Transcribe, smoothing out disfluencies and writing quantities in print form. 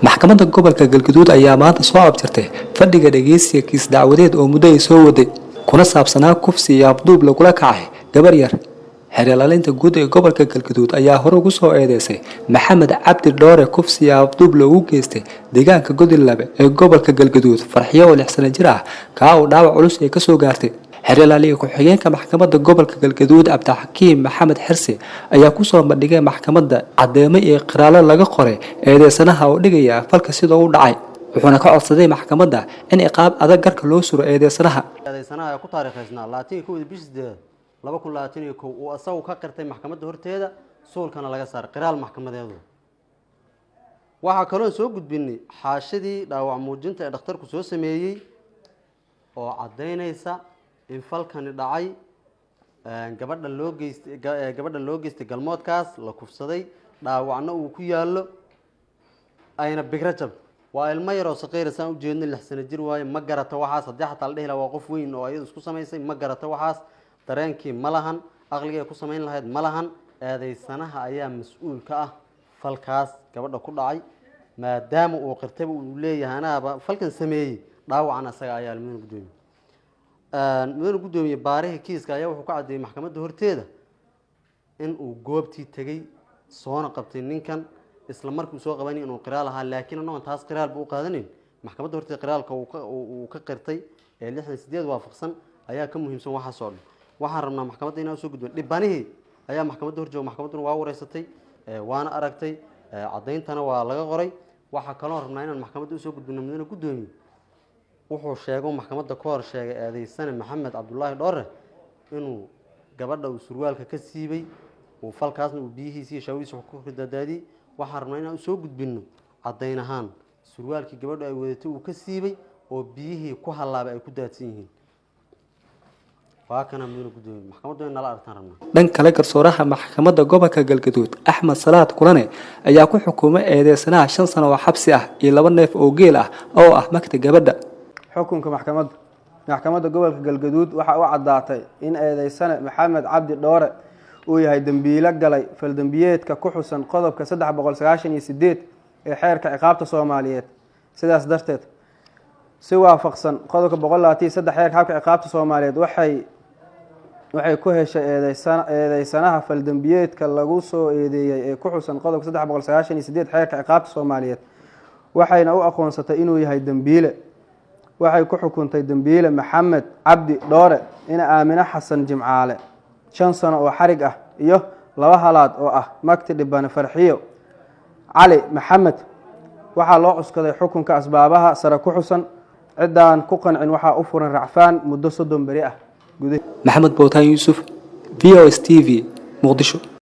maxkamadda gobolka Galgaduud ayaa maanta soo abtirtay fadhiga dhageysiga kiis dacwadeed oo muddo ay soo waday kuna saabsanaa kufsi iyo afduub lagula kacay gabar yar. xeelalaynta guud ee gobolka Galgaduud ayaa hore ugu soo eedeysay Maxamed Cabdi Dhoore kufsi iyo afduub loogu geystay deegaanka Godolabe ee gobolka Galgaduud farxiyo oo 6 sano jir ah ka oo dhaawac culus ay ka soo gaartay. xeelalaaliye ku-xigeenka maxkamadda gobolka Galgaduud Cabdixakiim Maxamed Xirsi ayaa ku soo bandhigay maxkamadda cadeemo iyo qiraalo laga qoray eedeysanaha oo dhigaya falka sida uu dhacay. wuxuuna ka codsaday maxkamadda in iqaab adag garka loo suro eedeysanaha ku taariikhaysnaa 2021 uu asagu ka qirtay maxkamadda horteeda suulkana laga saaray qiraal maxkamadeedu. waxa kale oo soo gudbinay xaashidii dhaawac muujinta ee dhakhtarku soo sameeyay oo cadeynaysa in falkani dhacay gabadha loo geystay galmoodkaas la kufsaday dhaawacna uu ku yaalo ayna bigrajab waa ilmo yar oo saqiir ah u jeedna 6 sano jir waaye ma garata waxaas haddii xataa la dhihi lahaa waa qof weyn oo ayadu isku samaysay ma garata waxaas dareenkii ma lahan aqliga ku samayn lahayd ma lahan eedeysanaha ayaa mas'uul ka ah falkaas gabadha ku dhacay maadaama uu qirtay uu leeyahay anaaba falkan sameeyay dhaawacna asaga ayaa mudane gudoomiye baarihii kiiska ayaa wuxuu ka cadeeyay maxkamadda horteeda in uu goobtii tagay soona qabtay ninkan isla markuu soo qabanay inuu qiraal ahaa laakiin anoo taas qiraal buu qaadanin maxkamadda horteeda qiraalka uu ka qirtay ee 68 waafaqsan ayaa ka muhiimsan waxa soo dhan. waxaan rabnaa maxkamadda inay soo gudbin dhibanihi ayaa maxkamadda horjooga maxkamadduna waa wareysatay waana aragtay cadeyntana waa laga qoray. waxa kale oo rabnaa inaan maxkamadda u soo gudbino mudane gudoomiye wuxuu sheegay maxkamadda ka hor sheegay eedeysane Maxamed Cabdullaahi Dhoore inuu gabadha uu surwaalka ka siibay uu falkaasna uu biyihiisa shaawiisa ku ridadaadii. waxaan rabnaa inaan soo gudbino cadeyn ahaan surwaalkii gabadha ay wadatay uu ka siibay oo biyihii ku halaabay ay ku daadsan yihiin. dhan kale garsooraha maxkamadda gobolka Galgaduud Axmed Salaad Kulane ayaa ku xukumay eedeysanaha 5 sano oo xabsi ah iyo 2 neef oo geel ah oo ah magta gabadha. xukunka maxkamadda gobolka Galgaduud waxa uu cadaatay in eedeysane Maxamed Cabdi Dhoore uu yahay dambiile galay fal dambiyeedka ku xusan qodobka 398 ee xeerka ciqaabta Soomaaliyeed. sidaas darteed si waafaqsan qodobka 123 xeerka ciqaabta Soomaaliyeed waxay ku heshay eedeysanaha fal dambiyeedka lagu soo eedeeyay ee ku xusan qodobka 398 xeerka ciqaabta Soomaaliyeed waxayna u aqoonsatay inuu yahay dambiile. waxay ku xukuntay dambiile Maxamed Cabdi Dhoore in Aamina Xasan Jimcaale 5 sano oo xarig ah iyo 2 halaad oo ah magti dhibane farxiyo cali Maxamed. waxaa loo cuskaday xukunka asbaabaha sare ku xusan cidaan ku qancin waxaa u furan racfaan muddo 30 bari ah. Maxamed Bowtaan Yuusuf VOS TV Muqdisho.